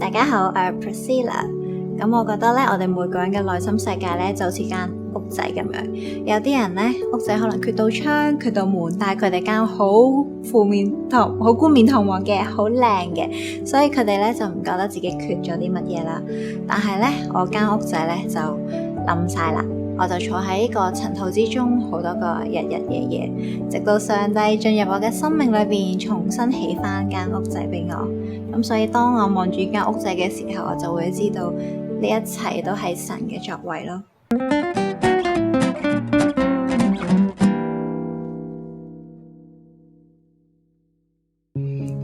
大家好，我係 Priscilla。咁我覺得咧，我哋每個人嘅內心世界咧，就好似間屋仔咁樣。有啲人咧，屋仔可能缺到窗、缺到門，但係佢哋間好好冠冕堂皇嘅，好靚嘅，所以佢哋咧就唔覺得自己缺咗啲乜嘢啦。但係咧，我間屋仔咧就冧晒啦。我就坐喺呢個塵土之中好多個日日夜夜，直到上帝進入我嘅生命裏邊，重新起翻間屋仔俾我。咁所以當我望住間屋仔嘅時候，我就會知道呢一切都係神嘅作為咯。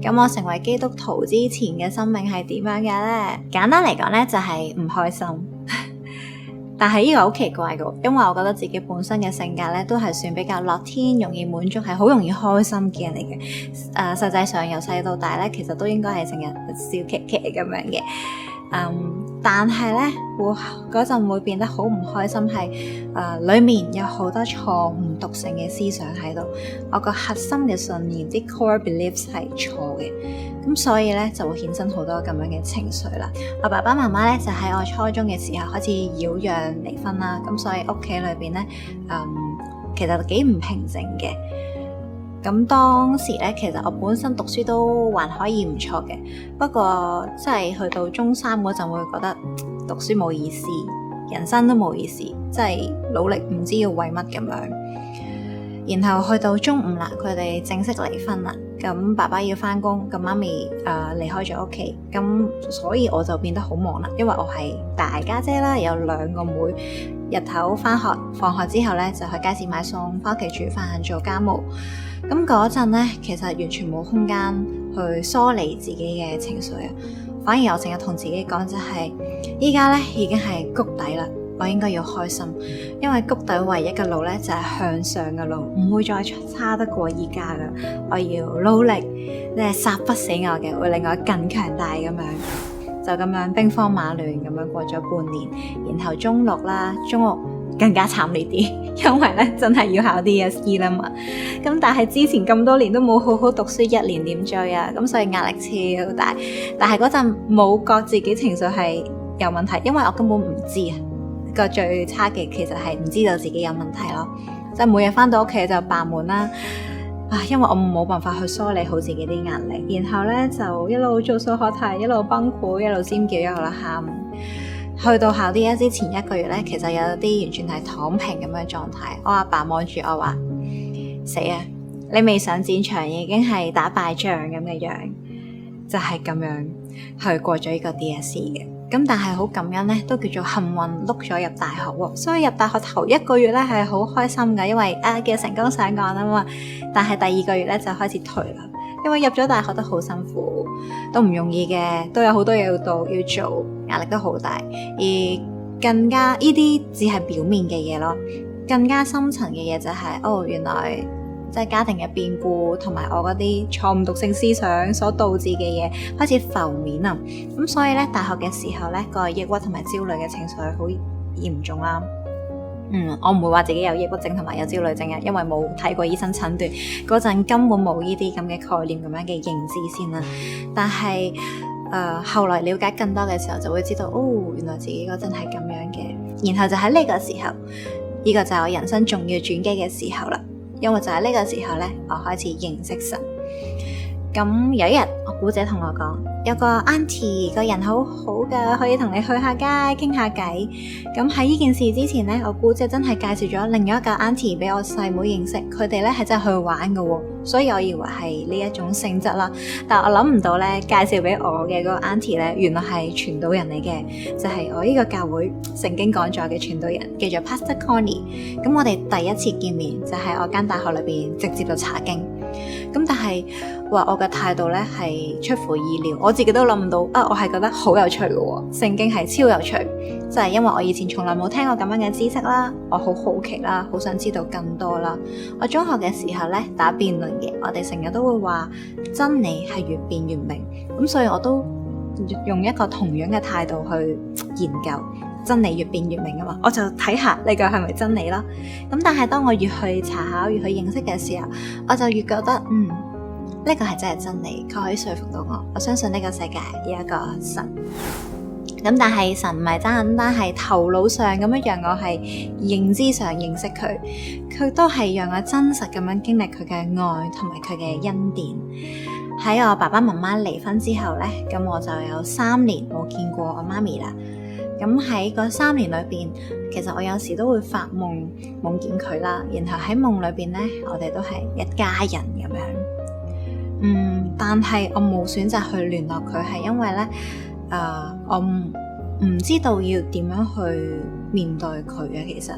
咁我成為基督徒之前嘅生命係點樣嘅呢？簡單嚟講呢，就係唔開心。但係呢個好奇怪嘅，因為我覺得自己本身嘅性格咧，都係算比較樂天、容易滿足，係好容易開心嘅人嚟嘅。實際上由細到大咧，其實都應該係成日笑騎騎咁樣嘅。但係咧，嗰陣會變得好唔開心，係裡面有好多錯誤毒性嘅思想喺度，我個核心嘅信念啲 core beliefs 係錯嘅，咁所以咧就會衍生好多咁樣嘅情緒啦。我爸爸媽媽咧就喺我初中嘅時候開始擾攘離婚啦，咁所以屋企裏邊咧，其實幾唔平靜嘅。咁當時咧，其實我本身讀書都還可以唔錯嘅，不過即係去到中三嗰陣會覺得讀書冇意思，人生都冇意思，即係努力唔知要為乜咁樣。然後去到中五啦，佢哋正式離婚啦，咁爸爸要返工，咁媽咪離開咗屋企，咁所以我就變得好忙啦，因為我係大家姐啦，有2個妹，日頭返學放學之後咧就去街市買餸，返屋企煮飯做家務。咁嗰陣咧，其實完全冇空間去梳理自己嘅情緒啊，反而我成日同自己講就係，依家咧已經係谷底啦，我應該要開心，因為谷底唯一嘅路咧就係向上嘅路，唔會再差得過依家噶，我要努力，你係殺不死我嘅，會令我更強大咁樣，就咁樣兵荒馬亂咁樣過咗半年，然後中六更加慘烈啲，因為咧真係要考 DSE 啦嘛。咁但係之前咁多年都冇好好讀書，1年點追啊？咁所以壓力超大。但係嗰陣冇覺自己情緒係有問題，因為我根本唔知啊。個最差嘅其實係唔知道自己有問題咯。即係每日翻到屋企就扮悶啦。因為我冇辦法去梳理好自己啲壓力，然後咧就一路做數學題，一路崩潰，一路尖叫，一路喊。去到考 DSE 前1個月咧，其實有啲完全係躺平咁嘅狀態。我阿爸望住我話：死啊！你未上戰場已經係打敗仗咁嘅樣，就係咁樣去過咗呢個 DSE 嘅。咁但係好感恩咧，都叫做幸運碌咗入大學喎。所以入大學頭1個月咧係好開心噶，因為叫成功上岸啊嘛。但係第2個月咧就開始頹啦。因為入咗大學都好辛苦，都唔容易嘅，都有好多嘢要做，壓力都好大。而更加呢啲只係表面嘅嘢咯，更加深層嘅嘢就係原來即係家庭嘅變故同埋我嗰啲錯誤毒性思想所導致嘅嘢開始浮面啊。咁所以咧，大學嘅時候咧，個抑鬱同埋焦慮嘅情緒係好嚴重啦。我唔會話自己有抑鬱症同埋有焦慮症嘅，因為冇睇過醫生診斷，嗰陣根本冇呢啲咁嘅概念咁樣嘅認知先啦。但係後來了解更多嘅時候，就會知道原來自己嗰陣係咁樣嘅。然後就喺呢個時候，呢個就係我人生重要轉機嘅時候啦。因為就喺呢個時候咧，我開始認識神。咁有一日，我姑姐同我講，有個 auntie 個人好好噶，可以同你去下街傾下偈。咁喺呢件事之前咧，我姑姐真係介紹咗另一個 auntie 俾我細妹認識，佢哋咧係真係去玩噶，所以我以為係呢一種性質啦。但我諗唔到咧，介紹俾我嘅嗰個 auntie 咧，原來係傳道人嚟嘅，就係我呢個教會聖經講座嘅傳道人，叫做 Pastor Connie。咁我哋第一次見面就喺我間大學裏邊直接就查經。咁但係話我嘅態度咧係出乎意料，我自己都諗唔到我係覺得好有趣嘅喎，聖經係超有趣，就係因為我以前從來冇聽過咁樣嘅知識啦，我好好奇啦，好想知道更多啦。我中學嘅時候咧打辯論嘅，我哋成日都會話真理係越辯越明，咁所以我都用一個同樣嘅態度去研究。真理越變越明啊嘛，我就睇下呢個係咪真理咯。咁但係當我越去查考越去認識嘅時候，我就越覺得呢個係真係真理，佢可以說服到我。我相信呢個世界有一個神。咁但係神唔係單單係頭腦上咁樣讓我係認知上認識佢，佢都係讓我真實咁樣經歷佢嘅愛同埋佢嘅恩典。喺我爸爸媽媽離婚之後呢，咁我就有3年冇見過我媽咪啦。咁喺嗰3年裏邊，其實我有時都會發夢，夢見佢啦。然後喺夢裏邊呢，我哋都係一家人咁樣。但係我冇選擇去聯絡佢，係因為呢，我唔知道要點樣去面對佢嘅。其實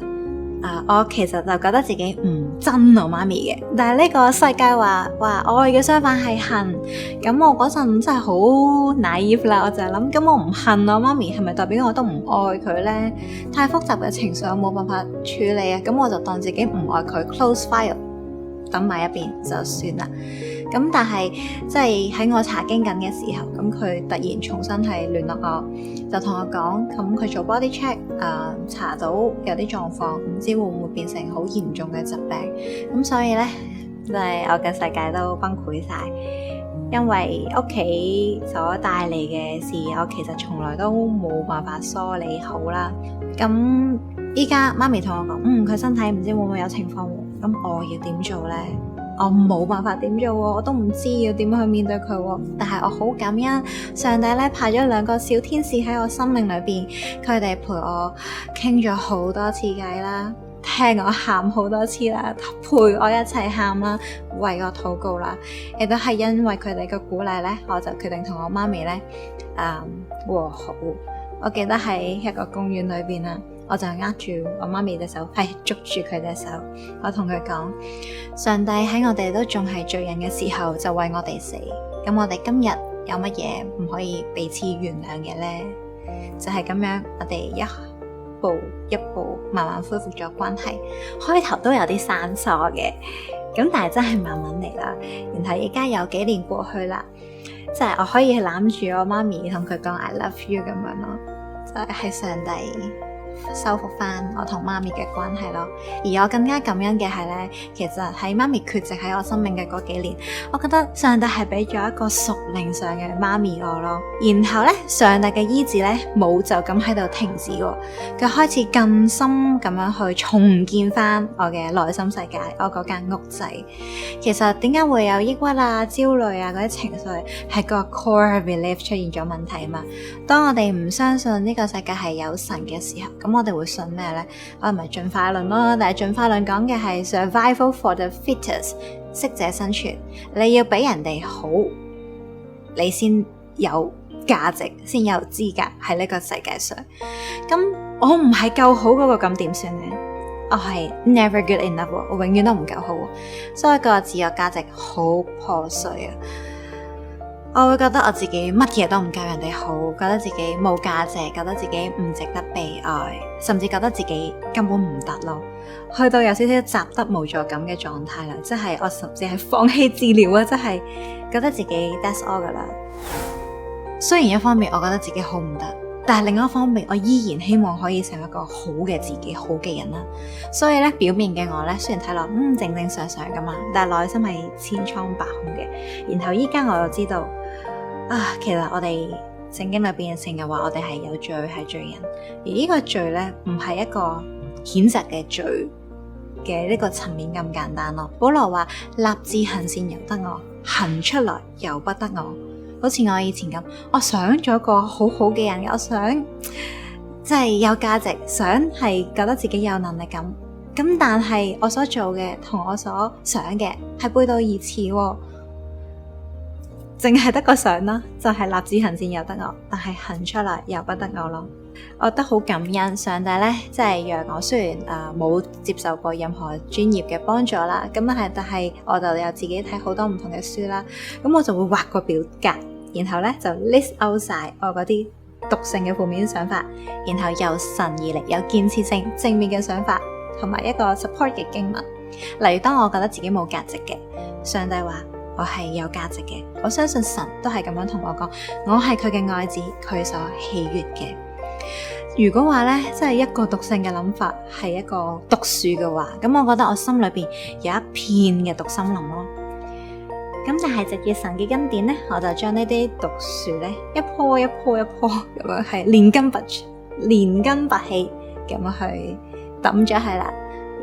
我其實就覺得自己唔憎我媽咪嘅，但係呢個世界話愛嘅相反係恨，咁我嗰陣真係好 naive 啦，我就係諗，咁我唔恨我媽咪係咪代表我都唔愛佢呢？太複雜嘅情緒我冇辦法處理啊，咁我就當自己唔愛佢 close file， 等埋一邊就算啦。咁但係即係喺我查經緊嘅時候，咁佢突然重新係聯絡我，就同我講，咁佢做 body check，查到有啲狀況，唔知會唔會變成好嚴重嘅疾病。咁所以呢，即係我嘅世界都崩潰晒，因為屋企所帶嚟嘅事，我其實從來都冇辦法梳理好啦。咁依家媽咪同我講，佢身體唔知會唔會有情況，咁我要點做呢？我冇辦法點做，我都唔知要點樣去面對佢。但係我好感恩上帝咧，派咗2個小天使喺我生命裏邊，佢哋陪我傾咗好多次偈啦，聽我喊好多次啦，陪我一齊喊啦，為我禱告啦。亦都係因為佢哋嘅鼓勵咧，我就決定同我媽咪咧和好。我記得喺一個公園裏邊啊，我就握住我媽咪隻手，係捉住佢隻手，我同佢講，上帝喺我哋都仲係罪人嘅時候就為我哋死，咁我哋今日有乜嘢唔可以彼此原諒嘅呢？就係咁樣，我哋一步一步慢慢恢復咗關係。開頭都有啲生疏嘅，咁但係真係慢慢嚟啦。然後而家有幾年過去啦，即係我可以攬住我媽咪同佢講 I love you 咁樣咯，就係上帝修復翻我同媽咪嘅關係咯。而我更加感恩嘅係呢，其實喺媽咪缺席喺我生命嘅嗰幾年，我覺得上帝係俾咗一個屬靈上嘅媽咪我咯。然後呢，上帝嘅醫治呢，冇就咁喺度停止喎，佢開始更深咁樣去重建翻我嘅內心世界，我嗰間屋仔。其實點解會有抑鬱啊、焦慮啊嗰啲情緒，係個 core belief 出現咗問題嘛。當我哋唔相信呢個世界係有神嘅時候，咁我哋會信咩呢？我唔係進化論咯，但係進化論講嘅係 survival for the fittest， 適者生存。你要比人哋好，你先有價值，先有資格喺呢個世界上。咁我唔係夠好嗰個，咁點算呢？我係 never good enough， 我永遠都唔夠好，所以個自我價值好破碎啊！我會覺得我自己乜嘢都唔夠人哋好，覺得自己冇價值，覺得自己唔值得被愛，甚至覺得自己根本唔得咯，去到有少少習得無助感嘅狀態啦，即係我甚至係放棄治療啊，即係覺得自己 that's all 噶啦。雖然一方面我覺得自己好唔得，但係另一方面我依然希望可以成為一個好嘅自己，好嘅人啦。所以咧，表面嘅我咧，雖然睇落正正常常噶嘛，但係內心係千瘡百孔嘅。然後依家我就知道其實我哋聖經裏邊成日話我哋係有罪，係罪人，而呢個罪咧唔係一個譴責嘅罪嘅呢個層面咁簡單咯。保羅話立志行善由得我，行出來由不得我。好似我以前咁，我想做一個好好嘅人，我想即係有價值，想係覺得自己有能力咁但係我所做嘅同我所想嘅係背道而馳喎。淨係得個想啦，就係立志行善由得我，但係行出來由不得我咯。我覺得好感恩上帝咧，即係讓我雖然冇接受過任何專業嘅幫助啦，但係我就有自己睇好多唔同嘅書啦，咁我就會畫個表格，然後咧就 list out 晒我嗰啲毒性嘅負面想法，然後由神而嚟有建設性正面嘅想法，同埋一個 support 嘅經文。例如當我覺得自己冇價值嘅，上帝話我係有價值嘅，我相信神都係咁樣同我講，我係佢嘅愛子，佢所喜悅嘅。如果話呢，即係一個毒性嘅諗法係一個毒樹嘅話，咁我覺得我心裏邊有一片嘅毒森林咯。咁但係藉住神嘅恩典咧，我就將呢啲毒樹咧一棵一棵一棵咁樣係連根拔起咁樣去抌咗佢啦，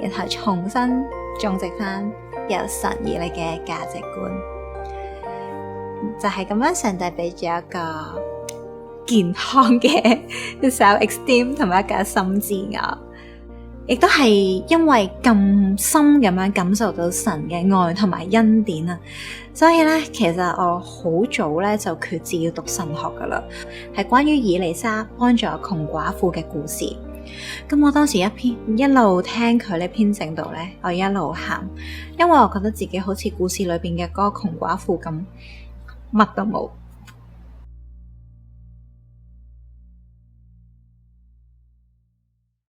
然後重新種植翻由神而嚟嘅價值觀，就係咁樣，上帝俾咗一個健康嘅self-esteem 同埋一個心智我，亦都係因為咁深咁樣感受到神嘅愛同埋恩典啊，所以咧其實我好早咧就決志要讀神學噶啦，係關於以利沙幫助窮寡婦嘅故事。咁我當時一路聽佢呢篇證道咧，我一路喊，因為我覺得自己好似故事裏邊嘅嗰個窮寡婦咁，乜都冇，